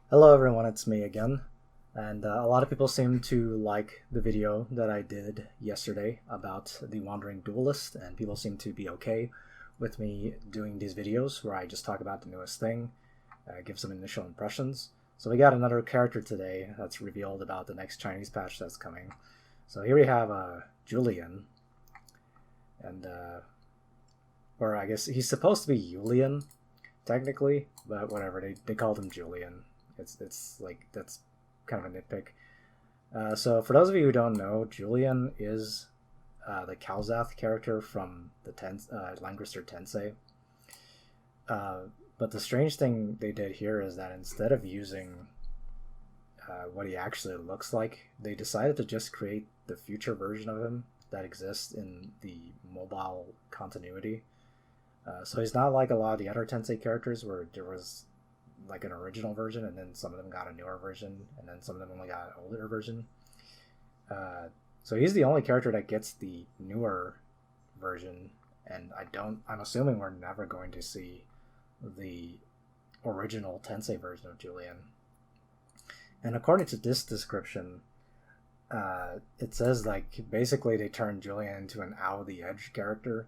Hello everyone, it's me again. And a lot of people seem to like the video that I did yesterday about the Wandering Duelist, and people seem to be okay with me doing these videos where I just talk about the newest thing, give some initial impressions. So we got another character today that's revealed about the next Chinese patch that's coming. So here we have Julian, and or I guess he's supposed to be Julian, technically, but whatever, they called him Julian. It's like that's kind of a nitpick. So for those of you who don't know, Julian is the Kalzath character from the Langrisser Tensei. But the strange thing they did here is that instead of using what he actually looks like, they decided to just create the future version of him that exists in the mobile continuity. So he's not like a lot of the other Tensei characters where there was like an original version and then some of them got a newer version and then some of them only got an older version. So he's the only character that gets the newer version, and I'm assuming we're never going to see the original Tensei version of Julian. And according to this description, it says like basically they turned Julian into an Ow the Edge character.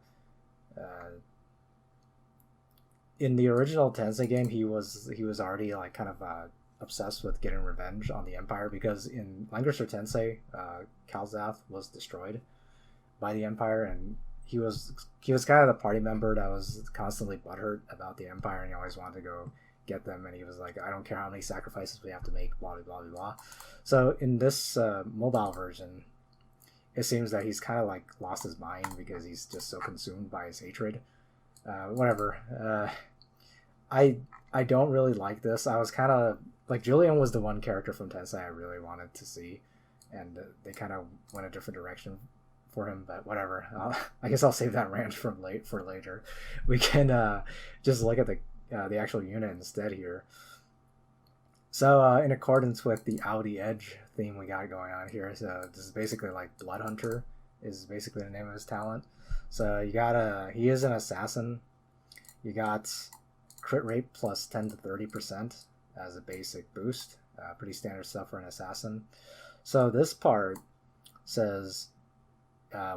In the original Tensei game, he was already like kind of obsessed with getting revenge on the Empire, because in Langrisser Tensei, Kalzath was destroyed by the Empire, and he was kind of the party member that was constantly butthurt about the Empire, and he always wanted to go get them, and he was like, I don't care how many sacrifices we have to make, blah blah blah blah blah. So in this mobile version, it seems that he's kind of like lost his mind because he's just so consumed by his hatred. Whatever. I don't really like this. I was kind of like, Julian was the one character from Tensei I really wanted to see, and they kind of went a different direction for him. But whatever. I guess I'll save that rant for later. We can just look at the actual unit instead here. So in accordance with the Audi Edge theme we got going on here, so this is basically like Blood Hunter is basically the name of his talent. So he is an assassin. You got crit rate plus 10 to 30% as a basic boost. Pretty standard stuff for an assassin. So this part says,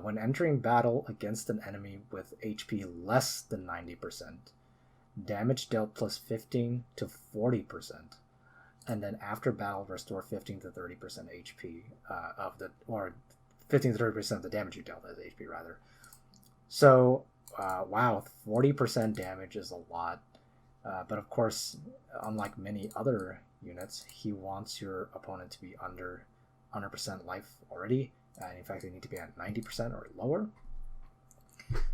when entering battle against an enemy with HP less than 90%, damage dealt plus 15 to 40%, and then after battle restore 15 to 30% HP or 15 to 30% of the damage you dealt as HP rather. So wow, 40% damage is a lot. But of course, unlike many other units, he wants your opponent to be under 100% life already. And in fact, they need to be at 90% or lower.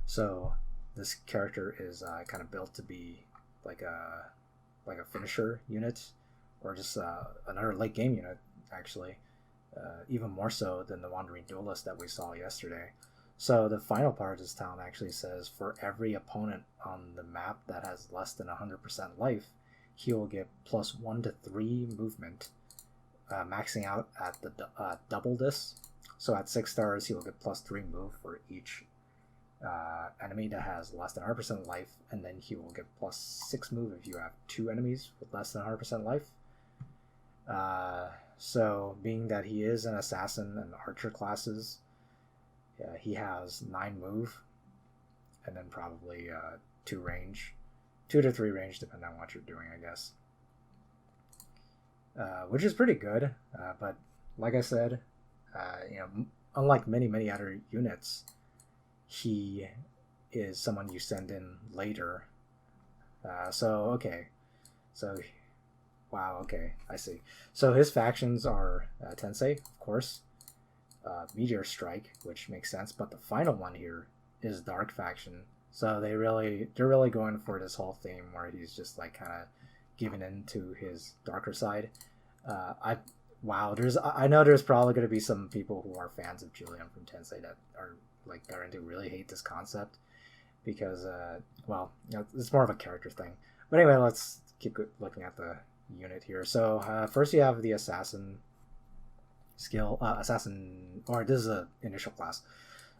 So this character is kind of built to be like a finisher unit, or just another late game unit, actually. Even more so than the Wandering Duelist that we saw yesterday. So the final part of this talent actually says, for every opponent on the map that has less than 100% life, he will get plus 1 to 3 movement, maxing out at the double this. So at 6 stars, he will get plus 3 move for each enemy that has less than 100% life, and then he will get plus 6 move if you have 2 enemies with less than 100% life. So being that he is an assassin and archer classes, he has 9 move, and then probably 2 to 3 range, depending on what you're doing, I guess. Which is pretty good, but like I said, unlike many other units, he is someone you send in later. Wow, okay, I see. So his factions are Tensei, of course, Meteor Strike, which makes sense, but the final one here is Dark Faction. So they're really going for this whole theme where he's just like kind of giving in to his darker side. I know there's probably going to be some people who are fans of Julian from Tensei that are like going to really hate this concept because it's more of a character thing. But anyway, let's keep looking at the unit here. So first you have the assassin skill, or this is an initial class.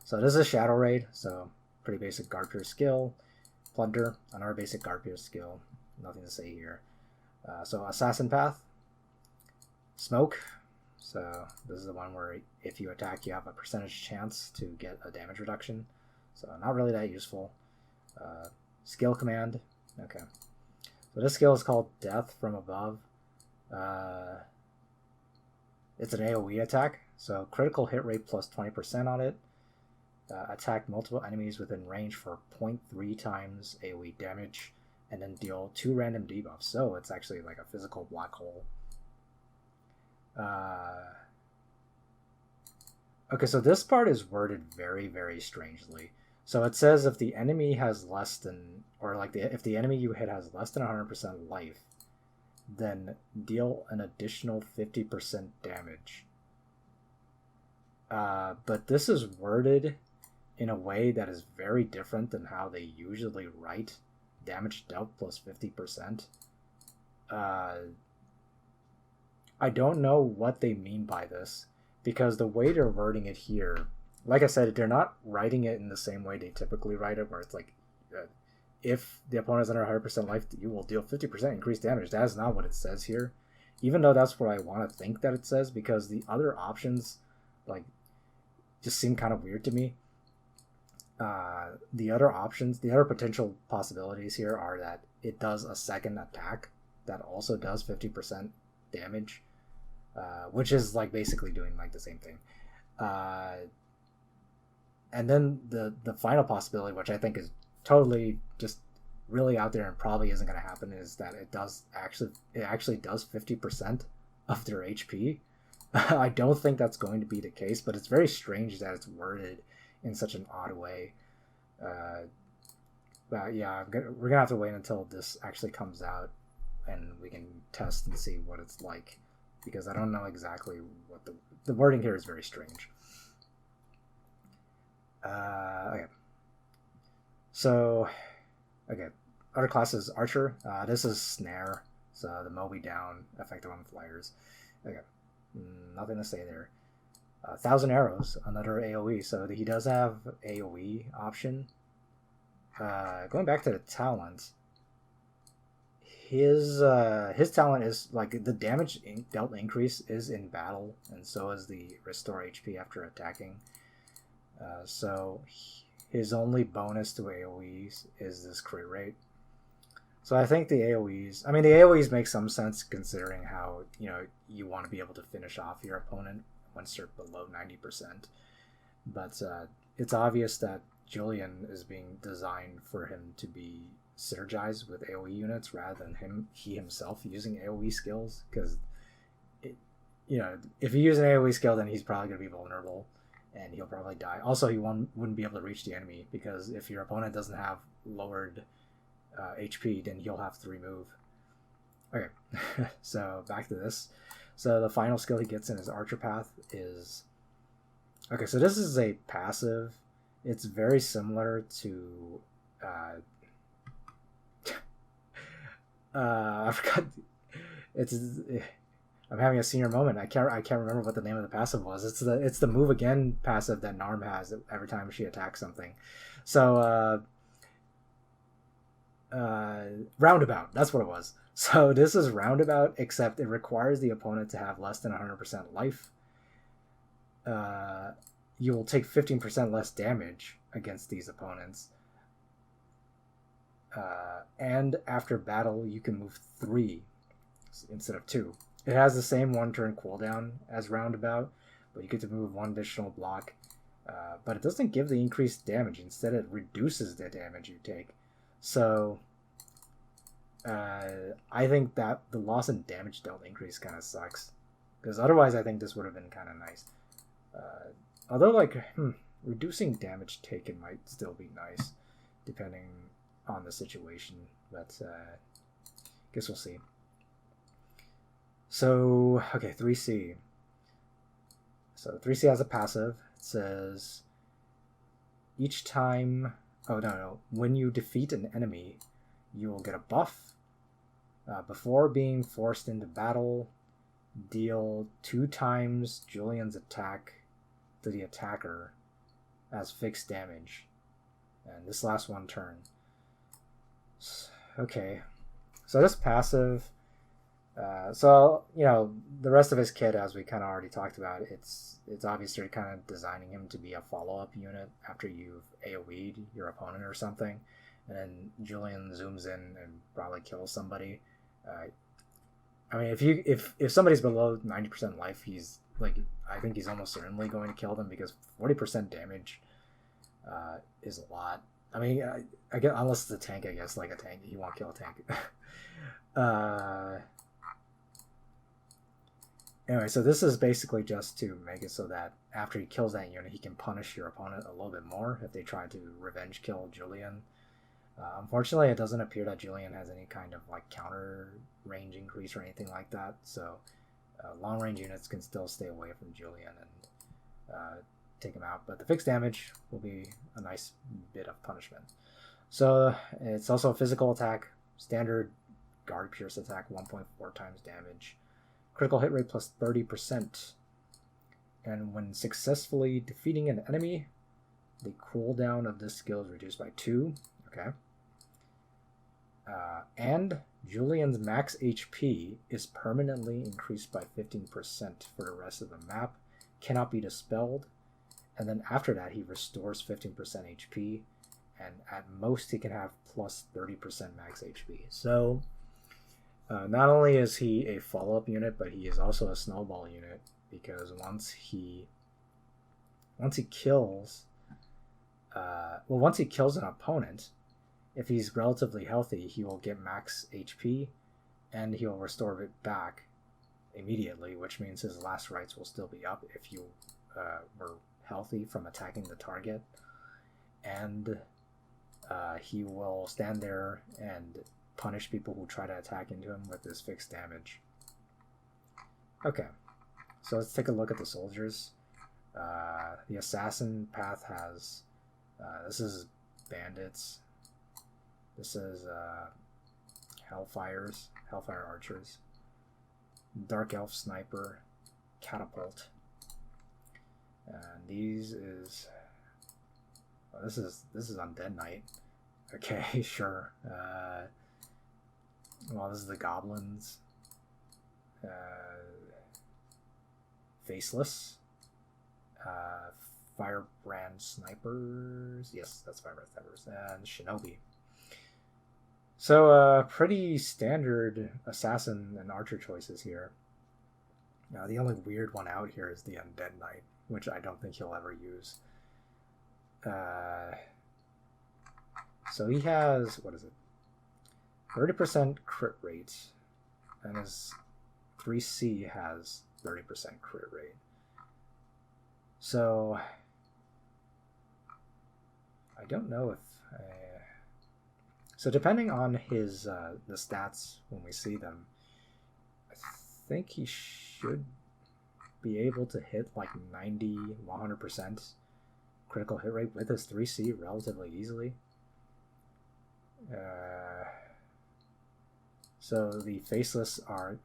So this is a Shadow Raid, so pretty basic guard pierce skill. Plunder, another basic guard pierce skill. Nothing to say here. So Assassin Path, Smoke. So this is the one where if you attack, you have a percentage chance to get a damage reduction. So not really that useful. Skill command. Okay. So this skill is called Death from Above. It's an AoE attack. So critical hit rate plus 20% on it. Attack multiple enemies within range for 0.3 times AoE damage. And then deal 2 random debuffs. So it's actually like a physical black hole. Okay, so this part is worded very, very strangely. So it says if the enemy has less than, or like if the enemy you hit has less than 100% life, then deal an additional 50% damage. But this is worded in a way that is very different than how they usually write damage dealt plus 50%. I don't know what they mean by this, because the way they're wording it here, like I said, they're not writing it in the same way they typically write it, where it's like, if the opponent is under 100% life, you will deal 50% increased damage. That is not what it says here, even though that's what I want to think that it says, because the other options, like, just seem kind of weird to me. The other options, the other potential possibilities here are that it does a second attack that also does 50% damage, which is like basically doing like the same thing. And then the final possibility, which I think is totally just really out there and probably isn't going to happen, is that it actually does 50% of their HP. I don't think that's going to be the case, but it's very strange that it's worded in such an odd way. But yeah, we're gonna have to wait until this actually comes out and we can test and see what it's like, because I don't know exactly what the wording here is very strange. Okay. So, okay, other classes, Archer. This is Snare, so the Moby down, effective on flyers. Okay, nothing to say there. 1,000 Arrows, another AoE, so he does have AoE option. Going back to the talent, his talent is like the damage dealt increase is in battle, and so is the restore HP after attacking. So his only bonus to AoEs is this crit rate. So I think the AoEs make some sense considering how, you want to be able to finish off your opponent once they're below 90%. But it's obvious that Julian is being designed for him to be synergized with AoE units rather than he himself using AoE skills, because if you use an AoE skill, then he's probably going to be vulnerable and he'll probably die. Also, he wouldn't be able to reach the enemy, because if your opponent doesn't have lowered HP, then he'll have to remove. Okay, so back to this. So the final skill he gets in his Archer path is... Okay, so this is a passive. It's very similar to... I forgot... I'm having a senior moment. I can't remember what the name of the passive was. It's the move again passive that Narm has every time she attacks something. So Roundabout, that's what it was. So this is Roundabout, except it requires the opponent to have less than 100% life. You will take 15% less damage against these opponents. And after battle, you can move 3 instead of 2. It has the same 1-turn cooldown as Roundabout, but you get to move 1 additional block. But it doesn't give the increased damage. Instead, it reduces the damage you take. So I think that the loss in damage dealt increase kind of sucks, because otherwise I think this would have been kind of nice. Although reducing damage taken might still be nice depending on the situation, but guess we'll see. So okay, 3C. So 3C has a passive. It says each time... Oh, no. When you defeat an enemy, you will get a buff. Before being forced into battle, deal 2 times Julian's attack to the attacker as fixed damage. And this lasts 1 turn. Okay. So this passive, So the rest of his kit, as we kind of already talked about, it's obviously kind of designing him to be a follow-up unit after you've AoE'd your opponent or something, and then Julian zooms in and probably kills somebody. I mean, if somebody's below 90% life, he's like, I think he's almost certainly going to kill them, because 40% damage is a lot. I mean, I guess, unless it's a tank, I guess, like a tank, he won't kill a tank. Anyway, so this is basically just to make it so that after he kills that unit, he can punish your opponent a little bit more if they try to revenge kill Julian. Unfortunately, it doesn't appear that Julian has any kind of like counter range increase or anything like that, so long range units can still stay away from Julian and take him out, but the fixed damage will be a nice bit of punishment. So it's also a physical attack, standard guard pierce attack, 1.4 times damage. Critical hit rate plus 30%. And when successfully defeating an enemy, the cooldown of this skill is reduced by 2. Okay. And Julian's max HP is permanently increased by 15% for the rest of the map. Cannot be dispelled. And then after that, he restores 15% HP. And at most, he can have plus 30% max HP. So not only is he a follow-up unit, but he is also a snowball unit, because once he kills an opponent, if he's relatively healthy, he will get max HP and he will restore it back immediately, which means his last rights will still be up if you were healthy from attacking the target, and he will stand there and punish people who try to attack into him with his fixed damage. Okay, so let's take a look at the soldiers. The assassin path has this is bandits, this is hellfire archers, dark elf sniper, catapult, and these is this is undead knight. Okay, sure. Well, this is the goblins. Faceless. Firebrand snipers. Yes, that's firebrand snipers. And shinobi. So, pretty standard assassin and archer choices here. Now, the only weird one out here is the undead knight, which I don't think he'll ever use. So he has, what is it? 30% crit rate, and his 3C has 30% crit rate. So I don't know if so depending on his the stats when we see them, I think he should be able to hit like 90-100% critical hit rate with his 3C relatively easily. So the faceless are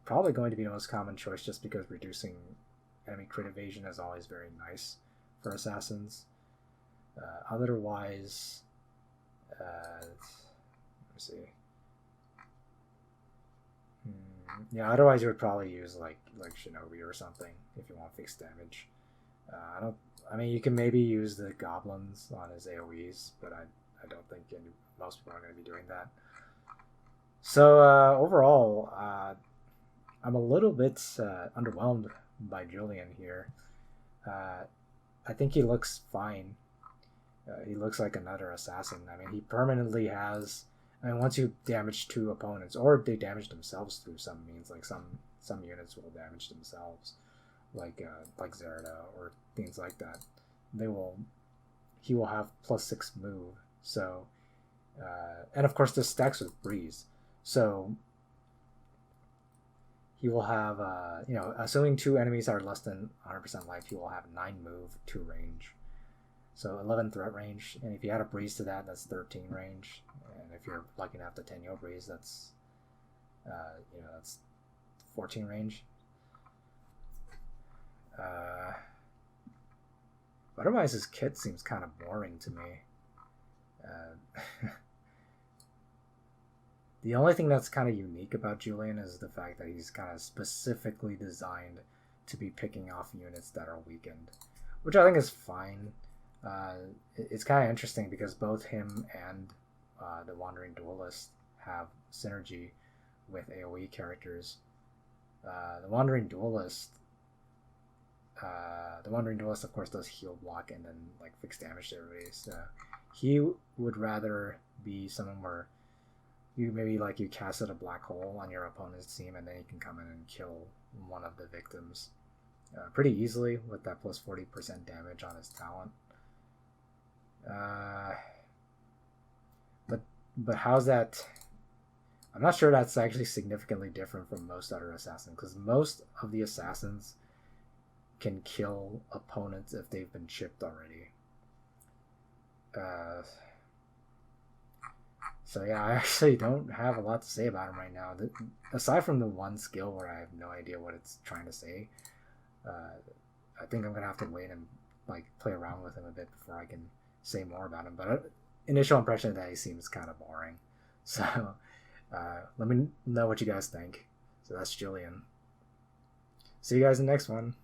probably going to be the most common choice, just because reducing enemy crit evasion is always very nice for assassins. Otherwise, let me see. Yeah, otherwise you would probably use like shinobi or something if you want fixed damage. I mean, you can maybe use the goblins on his AoEs, but I don't think most people are going to be doing that. So overall, I'm a little bit underwhelmed by Julian here. I think he looks fine. He looks like another assassin. I mean, he permanently has. I mean, once you damage 2 opponents, or they damage themselves through some means, like some units will damage themselves, like Zerda or things like that. He will have +6 move. So, and of course this stacks with breeze. So he will have, assuming 2 enemies are less than 100% life, he will have 9 move, 2 range. So 11 threat range, and if you add a breeze to that, that's 13 range. And if you're lucky enough to 10-yo breeze, that's, that's 14 range. Otherwise, his kit seems kind of boring to me. The only thing that's kind of unique about Julian is the fact that he's kind of specifically designed to be picking off units that are weakened, which I think is fine. It's kind of interesting because both him and the Wandering Duelist have synergy with AoE characters. The Wandering Duelist, of course, does heal block and then like fix damage to everybody. So he would rather be someone where you maybe like you casted a black hole on your opponent's team and then you can come in and kill one of the victims pretty easily with that plus 40% damage on his talent. But how's that? I'm not sure that's actually significantly different from most other assassins, because most of the assassins can kill opponents if they've been chipped already. So yeah, I actually don't have a lot to say about him right now. Aside from the one skill where I have no idea what it's trying to say, I think I'm gonna have to wait and like play around with him a bit before I can say more about him. But initial impression that he seems kind of boring. So let me know what you guys think. So that's Julian. See you guys in the next one.